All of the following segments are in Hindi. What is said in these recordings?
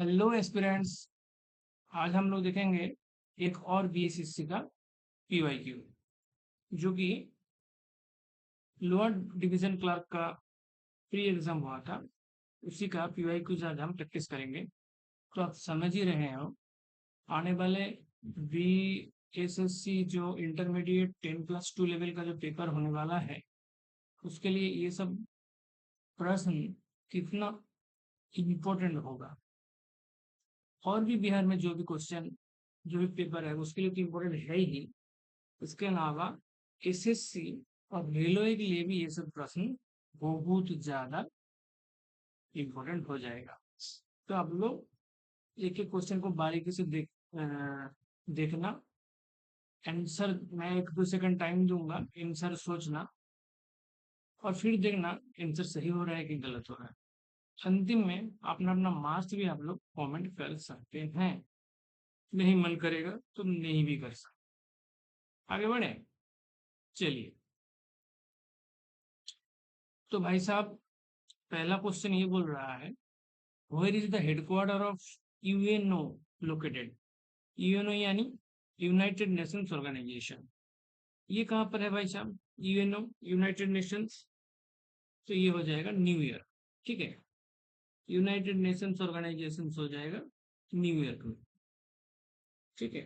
Hello aspirants. आज हम लोग देखेंगे एक और बीएसएससी का पीवाईक्यू जो कि लोअर डिवीजन क्लर्क का प्री एग्जाम हुआ था। उसी का पीवाईक्यू आज हम प्रैक्टिस करेंगे। तो आप समझ ही रहे हो आने वाले बीएसएससी जो इंटरमीडिएट 10+2 लेवल का जो पेपर होने वाला है उसके लिए ये सब प्रश्न कितना इम्पोर्टेंट होगा। और भी बिहार में जो भी क्वेश्चन जो भी पेपर है उसके लिए तो इम्पोर्टेंट है ही। इसके अलावा एसएससी और रेलवे के लिए भी ये सब प्रश्न बहुत ज्यादा इम्पोर्टेंट हो जाएगा। तो आप लोग एक एक क्वेश्चन को बारीकी से देखना। आंसर मैं 1-2 सेकंड टाइम दूंगा, आंसर सोचना और फिर देखना आंसर सही हो रहा है कि गलत हो रहा है। अंतिम में अपना अपना मार्क्स भी आप लोग कमेंट कर सकते हैं। नहीं मन करेगा तो नहीं भी कर सकते। आगे बढ़े, चलिए। तो भाई साहब, पहला क्वेश्चन ये बोल रहा है, where is the headquarter of UNO located. UNO यानी यूनाइटेड नेशंस ऑर्गेनाइजेशन। ये कहाँ पर है भाई साहब? यूएनओ यूनाइटेड नेशंस, तो ये हो जाएगा न्यू ईयर। ठीक है, यूनाइटेड नेशंस ऑर्गेनाइजेशन हो जाएगा न्यू ईयर में। ठीक है।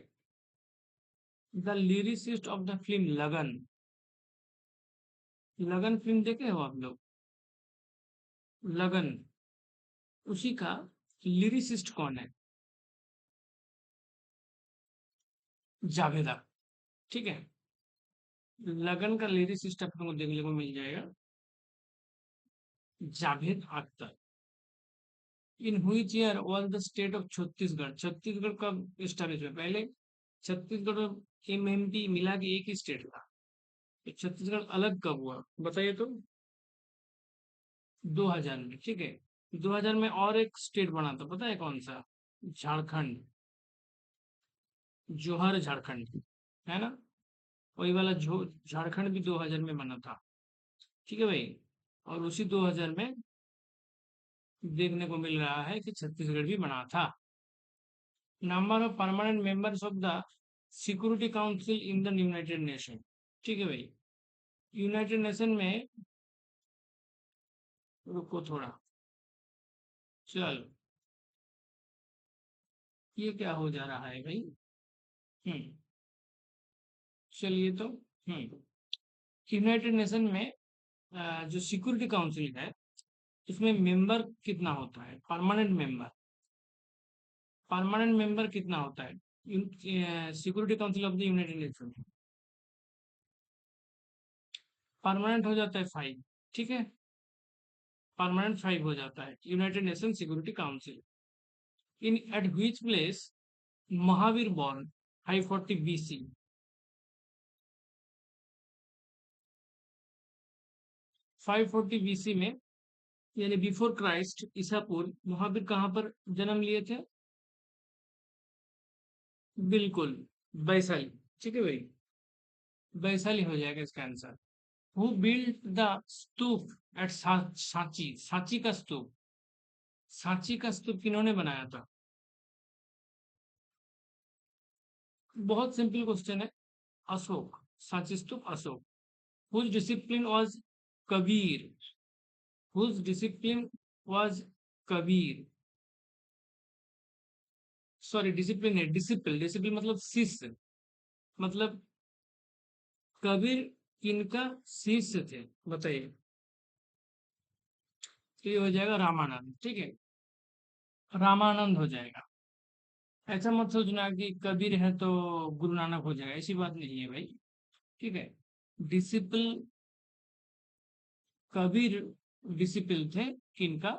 The lyricist of the film लगन। लगन फिल्म देखे हो आप लोग? लगन, उसी का लिरिसिस्ट कौन है? जावेद अख्तर। ठीक है, लगन का लिरिसिस्ट अपने को देखने को मिल जाएगा जावेद अख्तर। इन which year was the state of Chhattisgarh. Chhattisgarh कब एस्टेब्लिश हुआ? पहले छत्तीसगढ़ और एमएमपी मिला के एक ही स्टेट था। तो छत्तीसगढ़ अलग कब हुआ बताइए तो? 2000 में। ठीक है, 2000 में और एक स्टेट बना था, पता है कौन सा? झारखंड, जोहर झारखंड, है ना? वही वाला जो झारखंड भी 2000 में बना था। ठीक है भाई। और उसी 2000 में देखने को मिल रहा है कि छत्तीसगढ़ भी बना था। Number of permanent members of the security council in the United nation. ठीक है भाई, यूनाइटेड नेशन में, रुको थोड़ा, चलो, ये क्या हो जा रहा है भाई? हम्म, चलिए तो। यूनाइटेड नेशन में जो सिक्योरिटी काउंसिल है उसमें मेंबर कितना होता है? परमानेंट मेंबर, परमानेंट मेंबर कितना होता है security council of the United nation? Permanent हो जाता है 5। ठीक है, परमानेंट 5 हो जाता है United nation security council. In at which place Mahavir born 540 BC। 540 BC में यानी बिफोर क्राइस्ट, ईसा पूर्व, महावीर कहाँ पर जन्म लिए थे? बिल्कुल, वैशाली। ठीक है भाई, वैशाली हो जाएगा इसका answer. Who build the stupa at Sanchi. Sanchi का स्तूप, सांची का स्तूप किन्होंने बनाया था? बहुत सिंपल क्वेश्चन है। Ashoka. Sanchi stupa Ashoka. Whose discipline was Kabir. Whose discipline was Kabir. Sorry, discipline है, डिसिपल, डिसिप्लिन मतलब शिष्य, मतलब कबीर किनका शिष्य थे बताइए? तो ये हो जाएगा रामानंद। ठीक है, रामानंद हो जाएगा। ऐसा मत सोचना कि कबीर है तो गुरु नानक हो जाएगा, ऐसी बात नहीं है भाई। ठीक है, डिसिपल, कबीर डिसिपल थे किनका?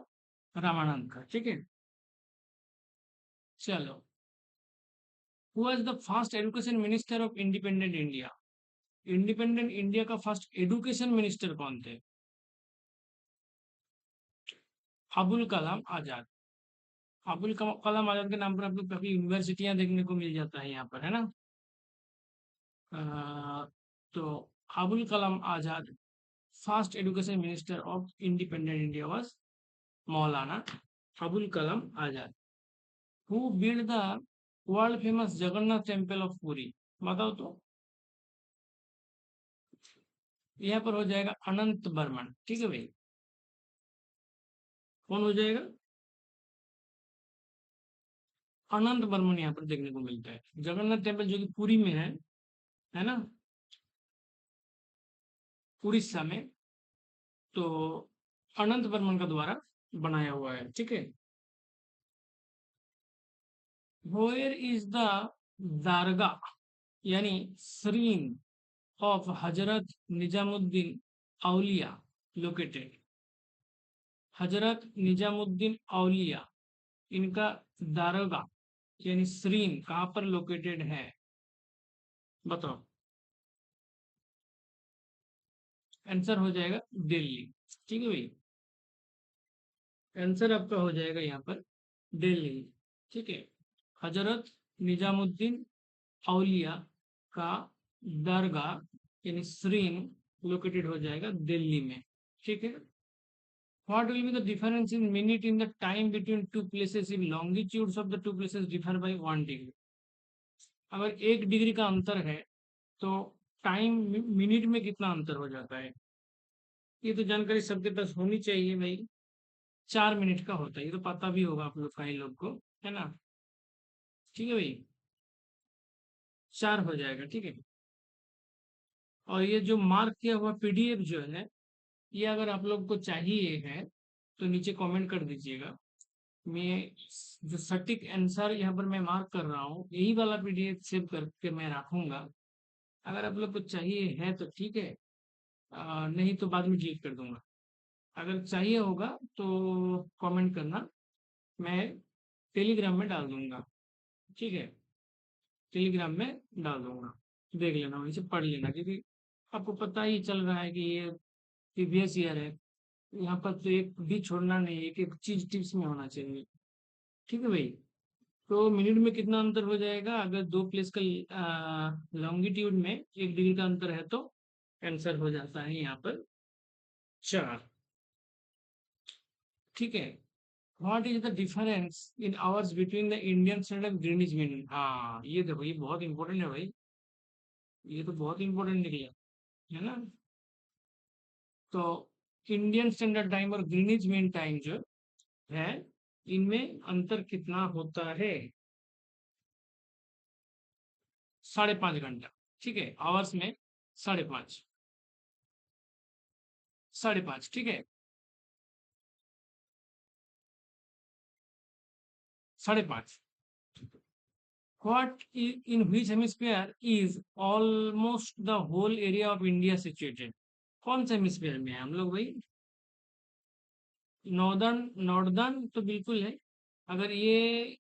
रामानंद का। ठीक है, चलो। Who was the first education minister of independent India. Independent India का फर्स्ट एजुकेशन मिनिस्टर कौन थे? अबुल कलाम आजाद। अबुल कलाम आजाद के नाम पर आपको काफी यूनिवर्सिटियां देखने को मिल जाता है यहाँ पर, है ना? अ, तो Abul Kalam Azad first education minister of independent India was Maulana Abul Kalam Azad. Who build the world famous Jagannath temple of Puri? बताओ तो। यहाँ पर हो जाएगा अनंत बर्मन। ठीक है भाई, कौन हो जाएगा? अनंत बर्मन यहाँ पर देखने को मिलता है। जगन्नाथ टेम्पल जो कि पुरी में है ना, उड़ीसा में। तो अनंत बर्मन का द्वारा बनाया हुआ है। ठीक है। वेयर इज द दारगा यानी श्रीन of Hazrat Nizamuddin Auliya located? Hazrat Nizamuddin औलिया, इनका दारगा यानी श्रीन कहाँ पर लोकेटेड है? बताओ। आंसर हो जाएगा दिल्ली। ठीक है भाई, आंसर आपका हो जाएगा यहाँ पर दिल्ली। ठीक है। हजरत निजामुद्दीन औलिया का दरगाह यानी श्रीन लोकेटेड हो जाएगा दिल्ली में। ठीक है। What will be the difference in minute in the time between two places if longitudes of the two places differ by 1 degree? अगर 1 डिग्री का अंतर है तो टाइम मिनट में कितना अंतर हो जाता है? ये तो जानकारी सबके पास होनी चाहिए भाई। 4 मिनट का होता है, ये तो पता भी होगा आप लोग कई लोग को, है ना। ठीक है भाई, 4 हो जाएगा। ठीक है। और ये जो मार्क किया हुआ पीडीएफ जो है, ये अगर आप लोग को चाहिए है तो नीचे कमेंट कर दीजिएगा। मैं जो सटीक आंसर यहाँ पर मैं मार्क कर रहा हूँ, यही वाला पीडीएफ सेव करके मैं रखूंगा। अगर आप लोग को चाहिए है तो ठीक है, नहीं तो बाद में डिलीट कर दूंगा। अगर चाहिए होगा तो कमेंट करना, मैं टेलीग्राम में डाल दूंगा। ठीक है, टेलीग्राम में डाल दूंगा, देख लेना, वहीं से पढ़ लेना, क्योंकि आपको पता ही चल रहा है कि ये प्रीवियस ईयर है। यहाँ पर तो एक भी छोड़ना नहीं, एक एक चीज टिप्स में होना चाहिए। ठीक है भाई। तो मिनट में कितना अंतर हो जाएगा अगर दो प्लेस का लॉन्गिट्यूड में 1 डिग्री का अंतर है तो? आंसर हो जाता है यहाँ पर 4। ठीक है। What is the difference in hours between the Indian standard Greenwich mean? हाँ, ये देखो, ये बहुत इंपॉर्टेंट है भाई, ये तो बहुत इंपॉर्टेंट निकला, है ना। तो इंडियन स्टैंडर्ड टाइम और ग्रीनिच मीन टाइम जो है, इनमें अंतर कितना होता है? 5.5 घंटा। ठीक है, आवर्स में 5.5, 5.5। ठीक है, 5.5। What in which hemisphere is almost the whole area of India situated? कौन से हेमिस्फीयर में है हम लोग भाई? नॉर्दर्न, नॉर्दर्न तो बिल्कुल है। अगर ये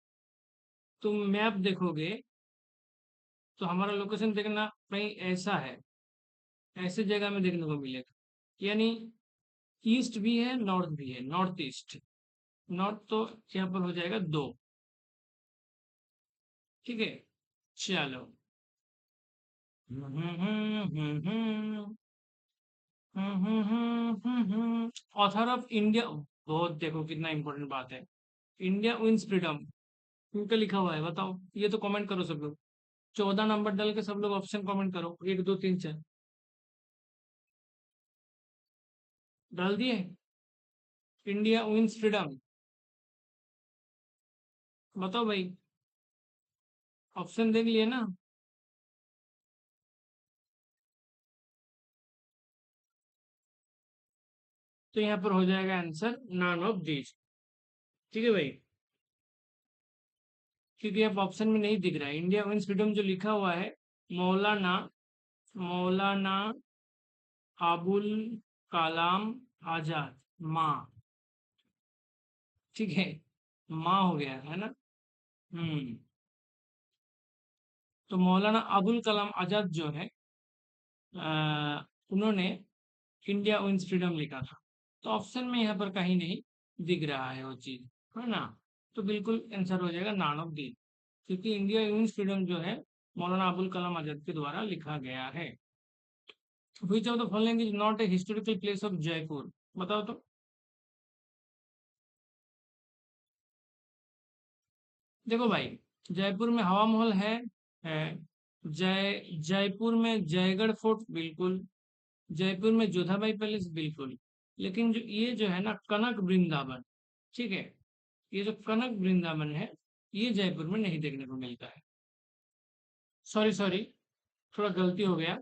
तुम मैप देखोगे तो हमारा लोकेशन देखना कहीं ऐसा है, ऐसे जगह में देखने को मिलेगा। यानी ईस्ट भी है, नॉर्थ भी है, नॉर्थ ईस्ट। नॉर्थ तो यहाँ पर हो जाएगा 2। ठीक है, चलो। ऑथर ऑफ इंडिया, बहुत देखो कितना इंपॉर्टेंट बात है। इंडिया विंस फ्रीडम, इनका लिखा हुआ है, बताओ। ये तो कमेंट करो सब लोग, 14 नंबर डाल के सब लोग ऑप्शन कमेंट करो, 1 2 3 4। डाल दिए? इंडिया विंस फ्रीडम, बताओ भाई। ऑप्शन देख लिए ना? तो यहाँ पर हो जाएगा आंसर नॉन ऑफ दीज। ठीक है भाई, क्योंकि अब ऑप्शन में नहीं दिख रहा है। इंडिया विंस फ्रीडम जो लिखा हुआ है, मौलाना, मौलाना अबुल कलाम आजाद, माँ। ठीक है, माँ हो गया है ना। हम्म। तो मौलाना अबुल कलाम आजाद जो है, उन्होंने इंडिया विंस फ्रीडम लिखा था। तो ऑप्शन में यहाँ पर कहीं नहीं दिख रहा है वो चीज, है ना। तो बिल्कुल आंसर हो जाएगा नॉन ऑफ दी, क्योंकि इंडिया विंस फ्रीडम जो है मौलाना अबुल कलाम आजाद के द्वारा लिखा गया है। Which of the following is not a historical place of Jaipur? बताओ तो। देखो भाई, जयपुर में हवा महल है। जयपुर में जयगढ़ फोर्ट बिल्कुल, जयपुर में जोधाबाई पैलेस बिल्कुल, लेकिन जो ये जो है ना कनक वृंदावन, ठीक है, ये जो कनक वृंदावन है ये जयपुर में नहीं देखने को मिलता है। सॉरी सॉरी, थोड़ा गलती हो गया।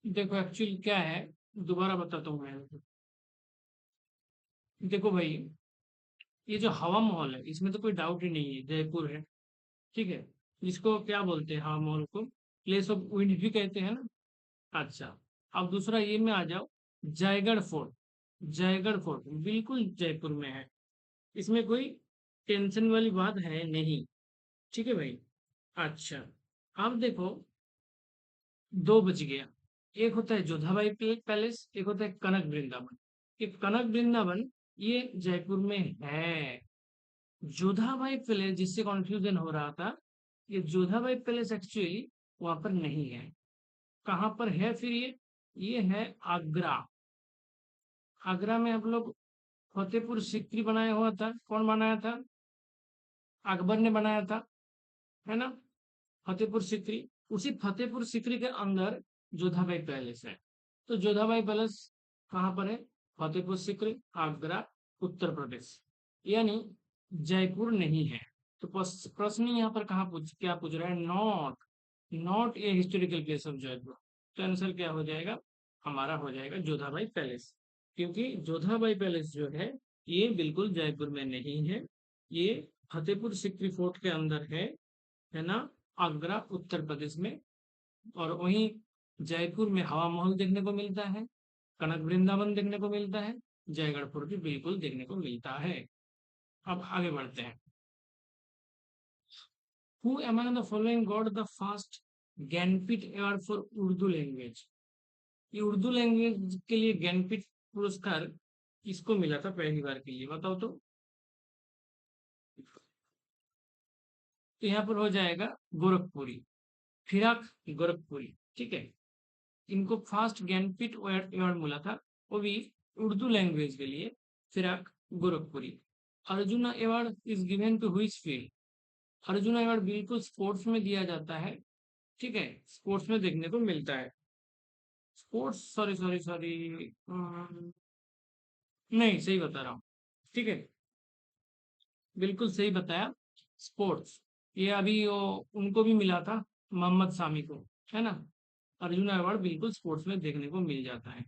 देखो एक्चुअली क्या है, दोबारा बताता हूँ मैं। देखो भाई, ये जो हवा महल है इसमें तो कोई डाउट ही नहीं है, जयपुर है, ठीक है। इसको क्या बोलते हैं, हवा महल को प्लेस ऑफ विंड भी कहते हैं ना। अच्छा, अब दूसरा ये में आ जाओ, जयगढ़ फोर्ट। जयगढ़ फोर्ट बिल्कुल जयपुर में है, इसमें कोई टेंशन वाली बात है नहीं, ठीक है भाई। अच्छा, अब देखो, दो बच गया। एक होता है जोधाबाई पैलेस, एक होता है कनक वृंदावन। ये कनक वृंदावन ये जयपुर में है। जोधाबाई पैलेस जिससे कॉन्फ्यूजन हो रहा था, ये जोधाबाई पैलेस एक्चुअली वहां पर नहीं है। कहाँ पर है फिर ये है आगरा। आगरा में हम लोग फतेहपुर सिक्री बनाया हुआ था, कौन बनाया था, अकबर ने बनाया था, है ना, फतेहपुर सिक्री। उसी फतेहपुर सिक्री के अंदर जोधाबाई पैलेस है। तो जोधाबाई पैलेस कहाँ पर है, फतेहपुर सिक्री, आगरा, उत्तर प्रदेश, यानी जयपुर नहीं है। तो प्रश्न यहाँ पर कहाँ पूछ क्या पूछ रहा है, not, not a historical place of Jaipur. तो आंसर क्या हो जाएगा, हमारा हो जाएगा जोधाबाई पैलेस, क्योंकि जोधाबाई पैलेस जो है ये बिल्कुल जयपुर में नहीं है, ये फतेहपुर सिक्री फोर्ट के अंदर है ना, आगरा उत्तर प्रदेश में। और वहीं जयपुर में हवा महल देखने को मिलता है, कनक वृंदावन देखने को मिलता है, जयगढ़ फोर्ट भी बिल्कुल देखने को मिलता है। अब आगे बढ़ते हैं। Who among the following got the first Jnanpith award for Urdu language. ये उर्दू लैंग्वेज के लिए ज्ञानपीठ पुरस्कार किसको मिला था पहली बार के लिए, बताओ तो। तो यहाँ पर हो जाएगा गोरखपुरी, फिराक गोरखपुरी, ठीक है। इनको फर्स्ट ज्ञानपीठ अवार्ड मिला था, वो भी उर्दू लैंग्वेज के लिए, Firaq Gorakhpuri. Arjuna award is given to which field. Arjuna award बिल्कुल स्पोर्ट्स में दिया जाता है, ठीक है, स्पोर्ट्स में देखने को मिलता है। स्पोर्ट्स, सॉरी सॉरी सॉरी, नहीं सही बता रहा हूँ, ठीक है, बिल्कुल सही बताया, स्पोर्ट्स। ये अभी वो उनको भी मिला था, मोहम्मद सामी को, है ना। अर्जुन अवार्ड बिल्कुल स्पोर्ट्स में देखने को मिल जाता है।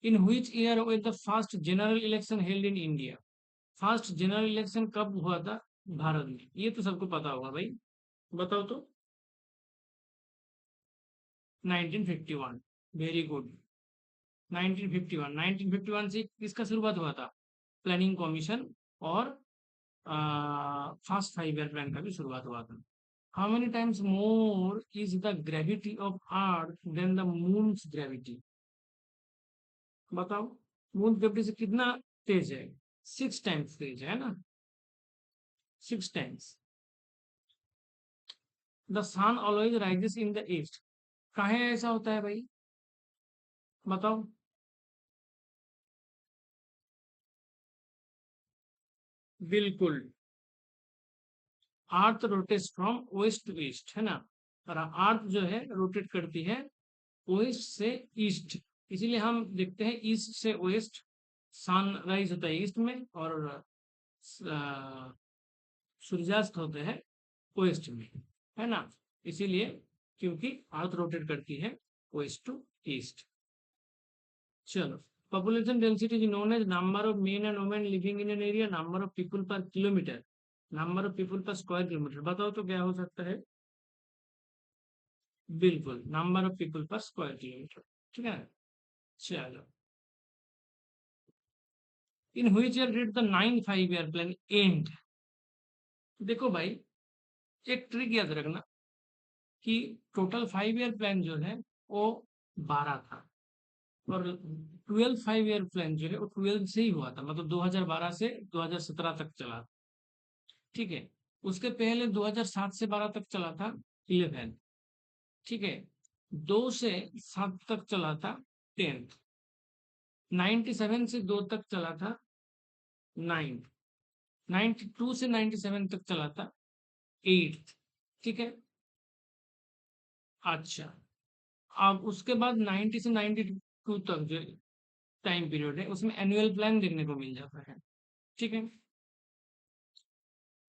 In which year was the first general election held in India. First general election कब हुआ था भारत में, ये तो सबको पता होगा भाई, बताओ तो। 1951, वेरी गुड। 1951, 1951 से किसका शुरुआत हुआ था, प्लानिंग कमीशन और फास्ट 5 ईयर प्लान का भी शुरुआत हुआ था। How many times more is the gravity of earth than the moon's gravity. बताओ, मून ग्रेविटी से कितना तेज है, 6 टाइम्स तेज है ना, 6 times. The sun always rises in the east. काहे ऐसा होता है भाई, बताओ। बिल्कुल, earth rotates from west to east, है ना, और अर्थ जो है रोटेट करती है वेस्ट से ईस्ट, इसीलिए हम देखते हैं ईस्ट से वेस्ट, सनराइज होता है ईस्ट में और सूर्यास्त होते हैं वेस्ट में, है ना, इसीलिए, क्योंकि अर्थ रोटेट करती है वेस्ट टू ईस्ट। चलो, population density is known as number of men and women living in an area, number of people per kilometer, number of people per square kilometer। बताओ तो क्या हो सकता है, बिल्कुल नंबर ऑफ पीपल पर स्क्वायर किलोमीटर, ठीक है। चलो, इन which year did the 9 5 year plan and. देखो भाई, एक ट्रिक याद रखना कि टोटल 5 ईयर प्लान जो है वो 12 था, और 12 5 ईयर प्लान जो है वो 12 से ही हुआ था, मतलब 2012 से 2017 तक चला, ठीक है। उसके पहले 2007 से 12 तक चला था 11, ठीक है। 2 से 7 तक चला था 10th, 97 से 2 तक चला था 9th, 92 से 97 तक चला था, 8th, ठीक है। अच्छा, अब उसके बाद 90 से 92 तक जो टाइम पीरियड है उसमें एनुअल प्लान देखने को मिल जाता है, ठीक है।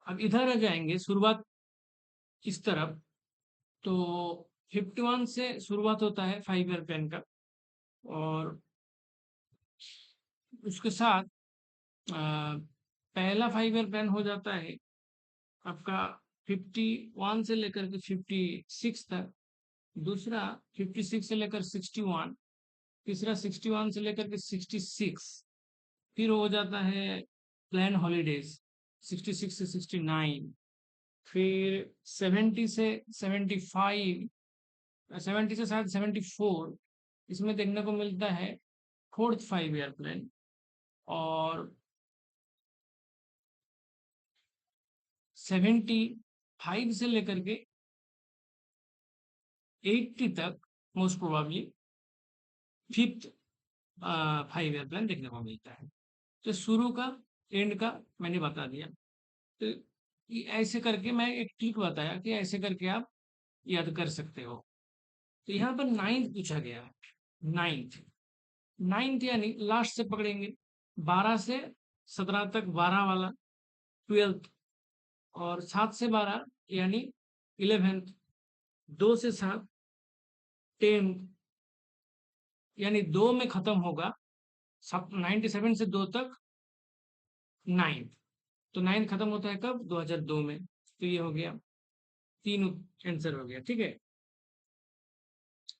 अब इधर आ जाएंगे शुरुआत इस तरफ, तो 51 से शुरुआत होता है 5 ईयर प्लान का, और उसके साथ पहला 5 ईयर प्लान हो जाता है आपका 51 से लेकर के 56 तक, दूसरा 56 से लेकर 61, तीसरा 61 से लेकर के 66, फिर हो जाता है प्लान हॉलीडेज 66 से 69, फिर 70 से 75, 70 से शायद 74, इसमें देखने को मिलता है फोर्थ 5 ईयर प्लान, और 75 से लेकर के 80 तक most probably fifth 5 year plan देखने को मिलता है। तो शुरू का एंड का मैंने बता दिया। तो ऐसे करके मैं एक ट्रिक बताया कि ऐसे करके आप याद कर सकते हो। तो यहाँ पर 9th पूछा गया है, 9th, 9th यानी लास्ट से पकड़ेंगे, 12 से 17 तक 12 वाला, 12th, और 7 से 12 यानी 11th, 2 से 7 10th, यानी 2 में खत्म होगा, 97 से 2 तक 9th, तो 9th खत्म होता है कब, 2002 में। तो ये हो गया, 3 आंसर हो गया, ठीक है।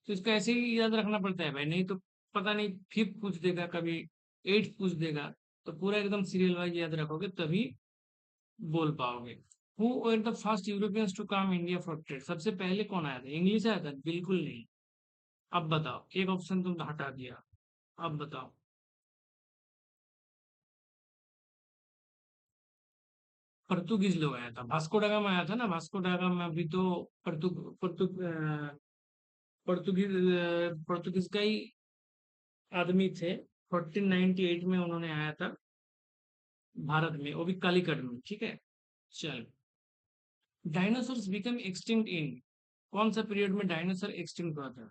तो इसको ऐसे ही याद रखना पड़ता है भाई, नहीं तो पता नहीं 5th पूछ देगा, कभी 8th पूछ देगा, तो पूरा एकदम सीरियल वाइज याद रखोगे तभी बोल पाओगे। Who were the first Europeans to come India for trade, सबसे पहले कौन आया था, इंग्लिश आया था, बिल्कुल नहीं। अब बताओ, एक ऑप्शन तुम हटा दिया, अब बताओ। पोर्तुगीज लोग आया था, भास्को डा गामा आया था ना, भास्को डा गामा भी तो पर्तु पर्तु पोर्तुगीज पोर्तुगीज का ही आदमी थे। 1498 में उन्होंने आया था भारत में, वो भी कालीकट में, ठीक है। चल, डायनासोर्स बिकम एक्सटिंक्ट इन, कौन सा पीरियड में डायनासोर एक्सटिंक्ट हुआ था,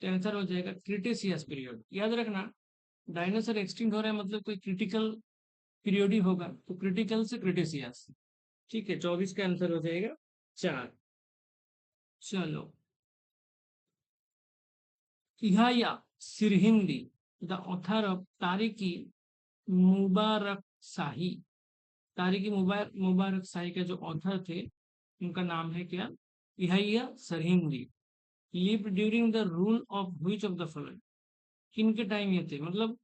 तो आंसर हो जाएगा क्रिटेशियस पीरियड। याद रखना, डायनासोर एक्सटिंक्ट हो रहा है मतलब कोई क्रिटिकल पीरियड ही होगा, तो क्रिटिकल से क्रिटेशियस, ठीक है। 24 का आंसर हो जाएगा 4। चलो, Yahya Sirhindi, the author of तारिकी मुबारक शाही, तारिकी मुबारक शाही के जो ऑथर थे उनका नाम है क्या, यहया Sirhindi. Live during the rule of which of the following, किन के टाइम ये थे, मतलब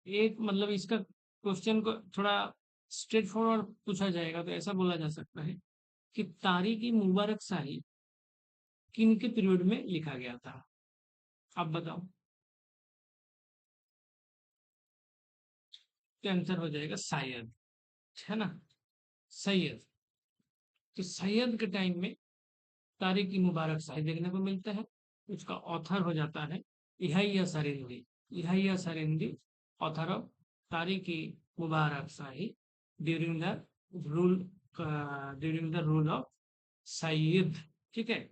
एक, मतलब इसका क्वेश्चन को थोड़ा स्ट्रेट फॉरवर्ड पूछा जाएगा तो ऐसा बोला जा सकता है कि तारिकी मुबारक शाही किन के पीरियड में लिखा गया था, आप बताओ। तो आंसर हो जाएगा शायद, है ना, सैयद। तो सैयद के टाइम में तारिक मुबारक शाही देखने को मिलता है, उसका ऑथर हो जाता है Yahya Sirhindi, Yahya Sirhindi, author of Tarikh Mubarak Shahi during the rule, of Sayyid, ठीक है।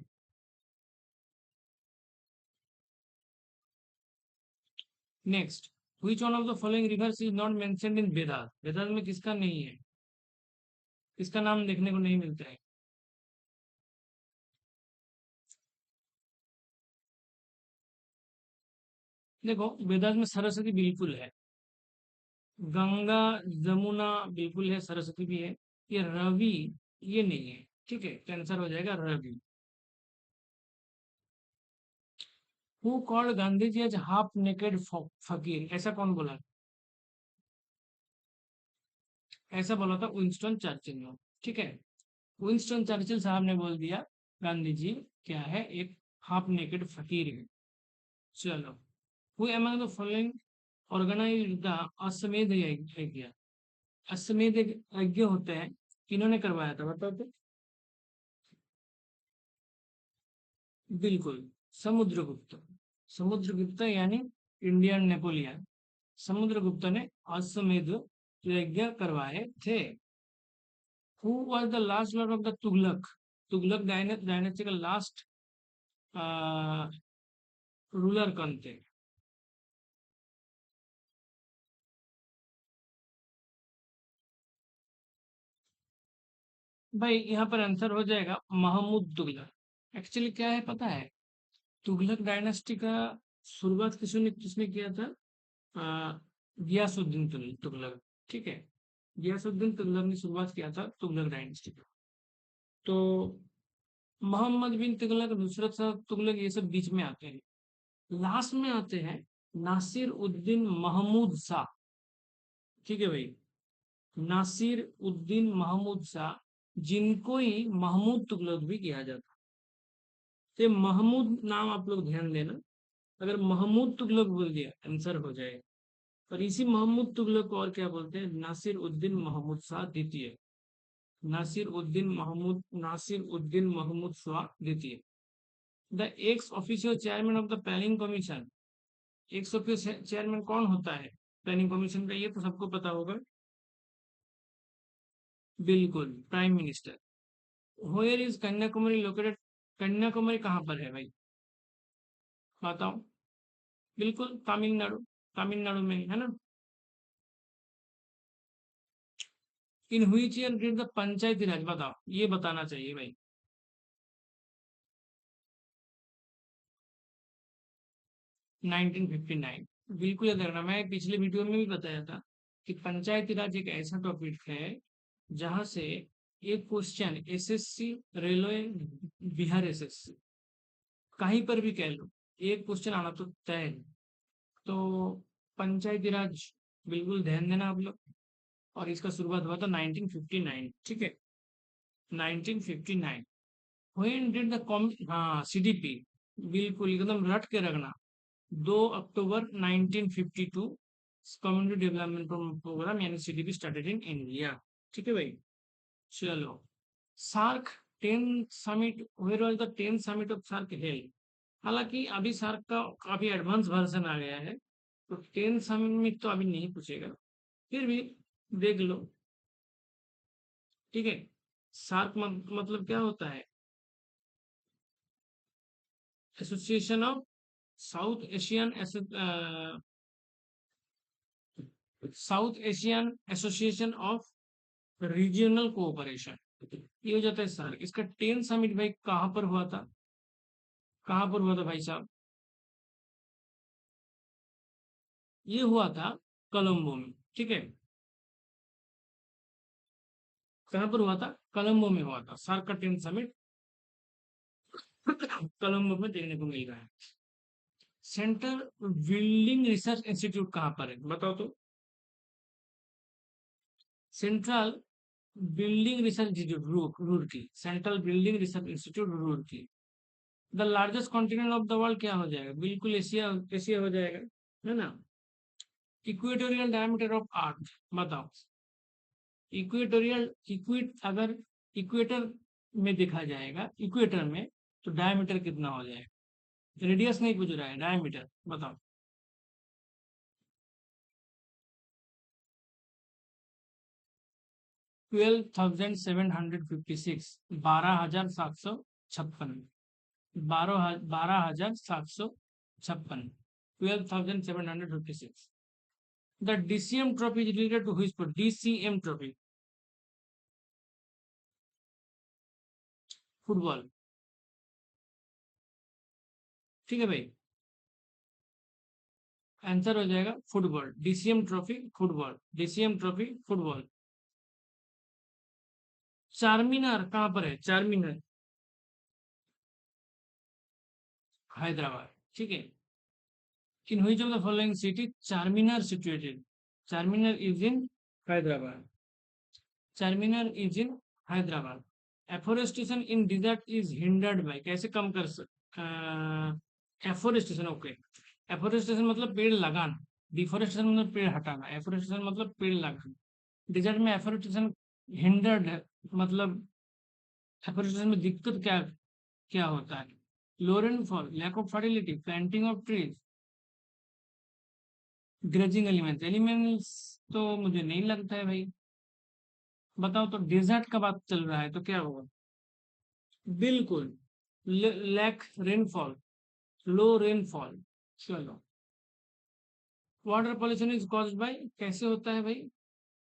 Next, which one of the following rivers is not mentioned in Vedas, Vedas में किसका नहीं है, किसका नाम देखने को नहीं मिलता है। देखो, वेदास में सरस्वती बिल्कुल है, गंगा, जमुना बिल्कुल है, सरस्वती भी है, ये रवि, ये नहीं है, ठीक है। कैंसर हो जाएगा Ravi. Who called Gandhi ji as half naked fakir, ऐसा कौन बोला, ऐसा बोला था विंस्टन चर्चिल ने, ठीक है। विंस्टन चर्चिल साहब ने बोल दिया गांधी जी क्या है, एक हाफ नेकेड फकीर है। चलो, who among the following organised the Ashvamedha yajna, अश्वमेध यज्ञ होते हैं, किन्होंने करवाया था बताओ तो। बिल्कुल, समुद्रगुप्त, समुद्रगुप्त यानी इंडियन नेपोलियन, समुद्रगुप्त ने अश्वमेध यज्ञ करवाए थे। Who was the last Lord of the Tughlaq? Tughlaq dynasty का लास्ट रूलर कौन थे? भाई यहाँ पर आंसर हो जाएगा महमूद तुगलक। एक्चुअली क्या है पता है, तुगलक डायनेस्टी का शुरुआत किसने किसने किया था? अ, गियासुद्दीन तुगलक। ठीक है, गियासुद्दीन तुगलक ने शुरुआत किया था तुगलक डायनेस्टी का। तो मोहम्मद बिन तुगलक, नुसरत शाह तुगलक, ये सब बीच में आते हैं। लास्ट में आते हैं नासिर उद्दीन महमूद शाह। ठीक है भाई, नासिर उद्दीन महमूद शाह, जिनको ही महमूद तुगलक भी किया जाता है। तो ये महमूद नाम आप लोग ध्यान देना, अगर महमूद तुगलक बोल दिया आंसर हो जाएगा। और इसी महमूद तुगलक को और क्या बोलते हैं? नासिर उद्दीन महमूद शाह द्वितीय। नासिर उद्दीन महमूद शाह द्वितीय। The x official chairman of the planning commission. X official chairman कौन होता है प्लानिंग कमीशन का? ये तो सबको पता होगा। बिल्कुल, prime minister. Where is Kanyakumari located? Kanyakumari कहाँ पर है भाई, बताओ। बिल्कुल तमिलनाडु, तमिलनाडु में है ना। In which year did the panchayati raj? बताओ, ये बताना चाहिए भाई। 1959। बिल्कुल याद रखना, मैं पिछले वीडियो में भी बताया था कि पंचायती राज एक ऐसा टॉपिक है जहां से एक question SSC, railway, Bihar SSC, कहीं पर भी कह लो, एक क्वेश्चन आना तो तय है। तो पंचायती राज बिल्कुल ध्यान देना आप लोग। और इसका शुरुआत हुआ था 1959। ठीक है, 1959। व्हेन डिड द हाँ, सीडीपी, बिल्कुल एकदम रट के रखना। 2 अक्टूबर 1952 कम्युनिटी डेवलपमेंट प्रोग्राम यानी सीडीपी स्टार्टेड इन इंडिया। ठीक है भाई, चलो। SAARC 10 summit, where was the 10 summit of SAARC held? हालांकि अभी सार्क का काफी एडवांस वर्जन आ गया है, तो 10 समिट तो अभी नहीं पूछेगा, फिर भी देख लो। ठीक है, सार्क मतलब क्या होता है? Association of south Asian, south Asian association of regional cooperation, ये हो जाता है सार्क। इसका 10 समिट भाई कहां पर हुआ था? कहां पर हुआ था भाई साहब? ये हुआ था कोलंबो में। ठीक है, कहां पर हुआ था? कोलंबो में हुआ था सार्क का 10 समिट। कोलंबो में देखने को मिल रहा है। सेंट्रल बिल्डिंग रिसर्च इंस्टीट्यूट कहां पर है बताओ तो? Central building research institute Roorkee, central building research institute Roorkee. The largest continent of the world क्या हो जाएगा? बिल्कुल एशिया, एशिया हो जाएगा, है ना। इक्वेटोरियल डायमीटर ऑफ अर्थ बताओ। इक्वेटोरियल, इक्विट अगर इक्वेटर में देखा जाएगा, इक्वेटर में, तो डायमीटर कितना हो जाएगा? रेडियस नहीं पूछ रहा है, डायमीटर बताओ। 12,756, 12,756, 12,756, 12,756। The DCM trophy is related to which sport? DCM trophy, football. ठीक है भाई, आंसर हो जाएगा football. DCM trophy football, DCM trophy football. Charminar कहां पर है? चारमीनार हैदराबाद। ठीक है, in which of the following city Charminar situated? Charminar is in Hyderabad, Charminar is in Hyderabad. Afforestation in desert is hindered by, कैसे कम कर सकते? Afforestation, okay. एफोरेस्टेशन मतलब पेड़ लगाना, डिफोरेस्टेशन मतलब पेड़ हटाना, एफोरेस्टेशन मतलब पेड़ लगाना। डिजर्ट में एफोरेस्टेशन हिंडर्ड है, मतलब एफोरेस्टेशन में दिक्कत क्या क्या होता है? Low rainfall, lack of fertility, planting of trees. Grazing elements, elements तो मुझे नहीं लगता है भाई। बताओ तो, डेजर्ट का बात चल रहा है तो क्या होगा? बिल्कुल, लैक रेनफॉल, लो रेनफॉल। चलो, water pollution is caused by, कैसे होता है भाई?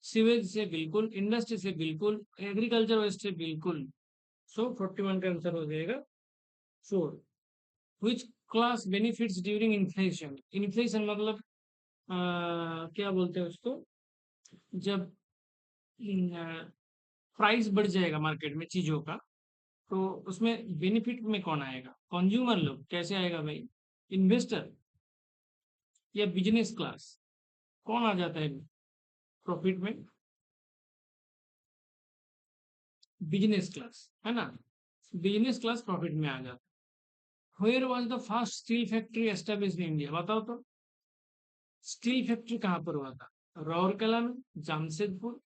सीवेज से बिल्कुल, इंडस्ट्री से बिल्कुल, एग्रीकल्चर वेस्ट से बिल्कुल। सो 41 का आंसर हो जाएगा 4। Which class benefits during inflation? Inflation मतलब क्या बोलते हैं उसको, जब प्राइस बढ़ जाएगा मार्केट में चीजों का, तो उसमें बेनिफिट में कौन आएगा? कंज्यूमर लोग। कैसे आएगा भाई? इन्वेस्टर या बिजनेस क्लास? कौन आ जाता है प्रॉफिट में? बिजनेस क्लास, है ना? बिजनेस क्लास प्रॉफिट में आ जाता है। Where was the first steel factory established in India? बताओ तो, स्टील फैक्ट्री कहाँ पर हुआ था? राउरकेला में, जमशेदपुर,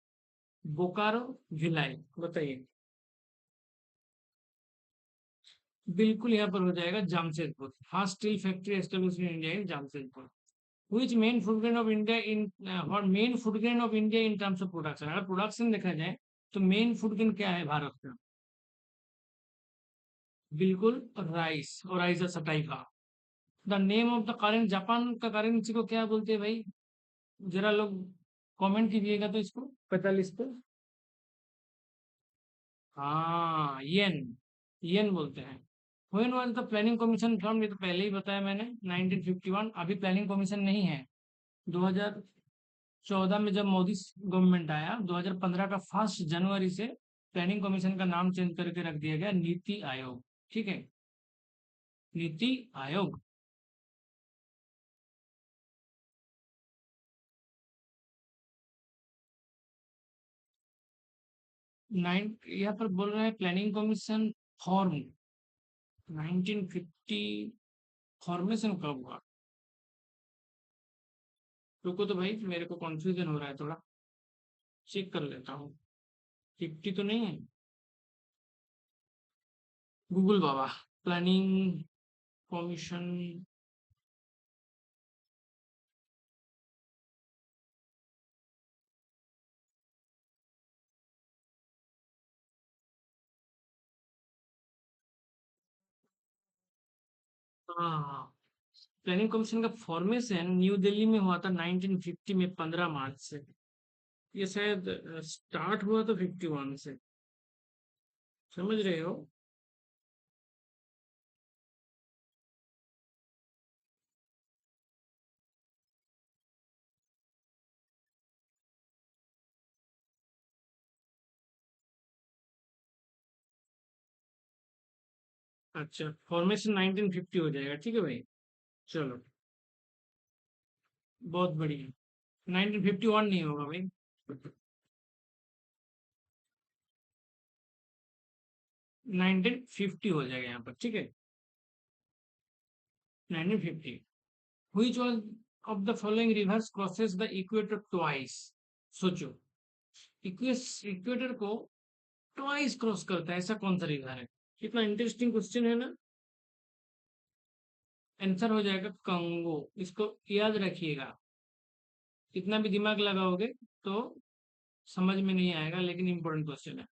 बोकारो, भिलाई? बताइए। बिल्कुल यहाँ पर हो जाएगा Jamshedpur. First steel factory established in India in Jamshedpur. Which main food grain of India in what main food grain of India in terms of production? अगर प्रोडक्शन देखा जाए तो मेन फूड ग्रेन क्या है भारत का? बिल्कुल, राइस, और राइस सटाइका। The name of the current, Japan का करेंसी को क्या बोलते हैं भाई? जरा लोग कमेंट कीजिएगा तो इसको, 45 पे। हाँ, येन, येन बोलते हैं। When was the planning commission form? ये तो पहले ही बताया मैंने, 1951। अभी प्लानिंग कमीशन नहीं है। 2014 में जब मोदी गवर्नमेंट आया, 2015 का 1 जनवरी से प्लानिंग कमीशन का नाम चेंज करके रख दिया गया नीति आयोग। ठीक है, नीति आयोग। नाइन यहाँ पर बोल रहे हैं प्लानिंग कमीशन फॉर्म 1950, फॉर्मेशन कब हुआ? रुको तो भाई, मेरे को कंफ्यूजन हो रहा है थोड़ा, चेक कर लेता हूँ। 50 तो नहीं है? गूगल बाबा, प्लानिंग कमीशन। हाँ, प्लानिंग कमीशन का फॉर्मेशन न्यू दिल्ली में हुआ था 1950 में, 15 मार्च से। ये शायद स्टार्ट हुआ तो 51 से, समझ रहे हो? अच्छा, फॉर्मेशन 1950 हो जाएगा, ठीक है भाई। चलो, बहुत बढ़िया। 1951 नहीं होगा भाई। 1950 हो जाएगा यहाँ पर, ठीक है। 1950। Which was of the following rivers crosses the equator twice? सोचो, इक्वेटर को ट्वाइस क्रॉस करता है, ऐसा कौन सा रिवर है? कितना इंटरेस्टिंग क्वेश्चन है ना। आंसर हो जाएगा कंगो। इसको याद रखिएगा, कितना भी दिमाग लगाओगे तो समझ में नहीं आएगा, लेकिन इंपॉर्टेंट क्वेश्चन है।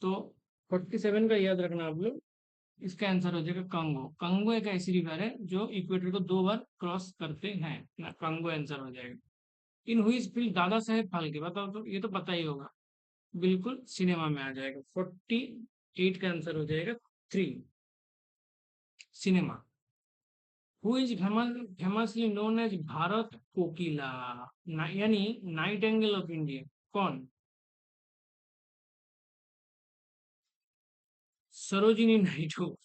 तो 47 का याद रखना आप लोग। इसका आंसर हो जाएगा कंगो। कंगो एक ऐसी रिवर है जो इक्वेटर को 2 बार क्रॉस करते हैं ना, कंगो आंसर हो जाएगा। इन हुई फिल्म दादा साहेब फाल्के? बताओ तो, ये तो पता ही होगा। बिल्कुल, सिनेमा में आ जाएगा। 48 का आंसर हो जाएगा 3, cinema. Who is famously known as Bharat Kokila, यानी नाइट एंगल ऑफ इंडिया? कौन? सरोजिनी नायडू।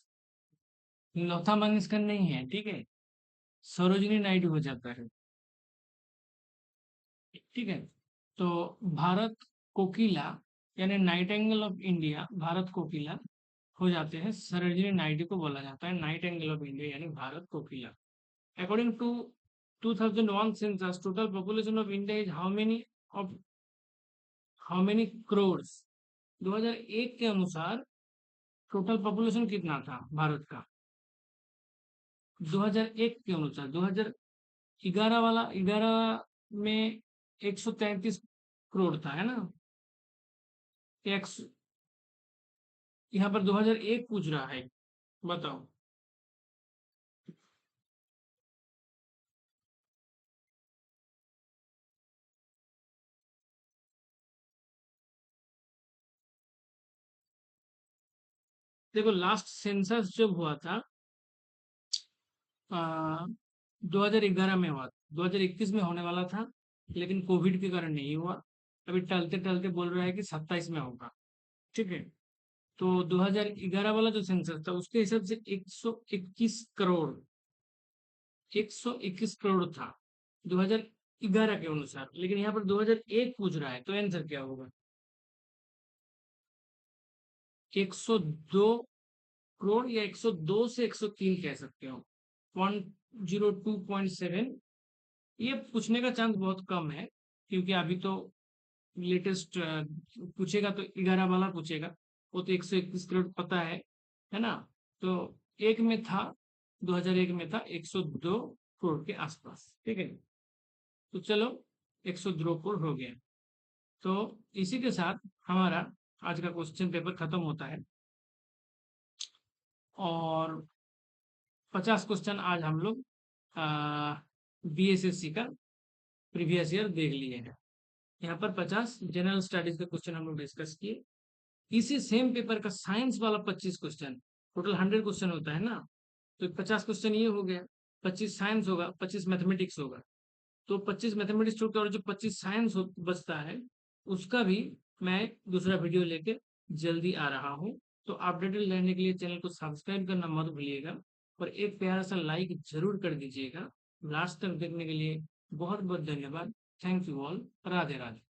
लता मंगेशकर नहीं है, ठीक है। सरोजिनी नायडू हो जाता है, ठीक है। तो भारत कोकिला यानी nightingale of India, Bharat Kokila हो जाते हैं, सरोजिनी नायडू को बोला जाता है नाइट एंगल ऑफ इंडिया यानी Bharat Kokila. According to 2001 census, total population of India is how many crore? 2001 के अनुसार टोटल पॉपुलेशन कितना था भारत का? 2001 के अनुसार, 11 में 133 करोड़ था, है ना? एक यहाँ पर 2001 पूछ रहा है, बताओ। देखो लास्ट सेंसस जब हुआ था 2011 में हुआ, 2021 में होने वाला था, लेकिन कोविड के कारण नहीं हुआ। अभी टलते टलते बोल रहा है कि 27 में होगा। ठीक है, तो 2011 वाला जो सेंसस था उसके हिसाब से 121 करोड़ था 2011 के अनुसार, लेकिन यहाँ पर 2001 पूछ रहा है, तो आंसर क्या होगा? 102 करोड़ या 102 से 103 कह सकते हो, 102.7। ये पूछने का चांस बहुत कम है, क्योंकि अभी तो लेटेस्ट पूछेगा तो 11 वाला पूछेगा, वो तो 121 करोड़ पता है ना? तो एक में था, 2001 में था 102 करोड़ के आसपास। ठीक है, तो चलो 102 करोड़ हो गया। तो इसी के साथ हमारा आज का क्वेश्चन पेपर खत्म होता है, और 50 क्वेश्चन आज हम लोग बीएसएससी का प्रीवियस ईयर देख लिए हैं। यहाँ पर 50 जनरल स्टडीज का क्वेश्चन हम लोग डिस्कस किए। इसी सेम पेपर का साइंस वाला 25 क्वेश्चन, टोटल 100 क्वेश्चन होता है ना, तो 50 क्वेश्चन ये हो गया, 25 साइंस होगा, 25 मैथमेटिक्स होगा। तो 25 मैथमेटिक्स छोड़ के और जो 25 साइंस बचता है, उसका भी मैं दूसरा वीडियो लेके जल्दी आ रहा हूँ। तो अपडेटेड रहने के लिए चैनल को सब्सक्राइब करना मत भूलिएगा, और एक प्यारा सा लाइक जरूर कर दीजिएगा। लास्ट तक देखने के लिए बहुत बहुत धन्यवाद। Thank you all. Radhe Radhe.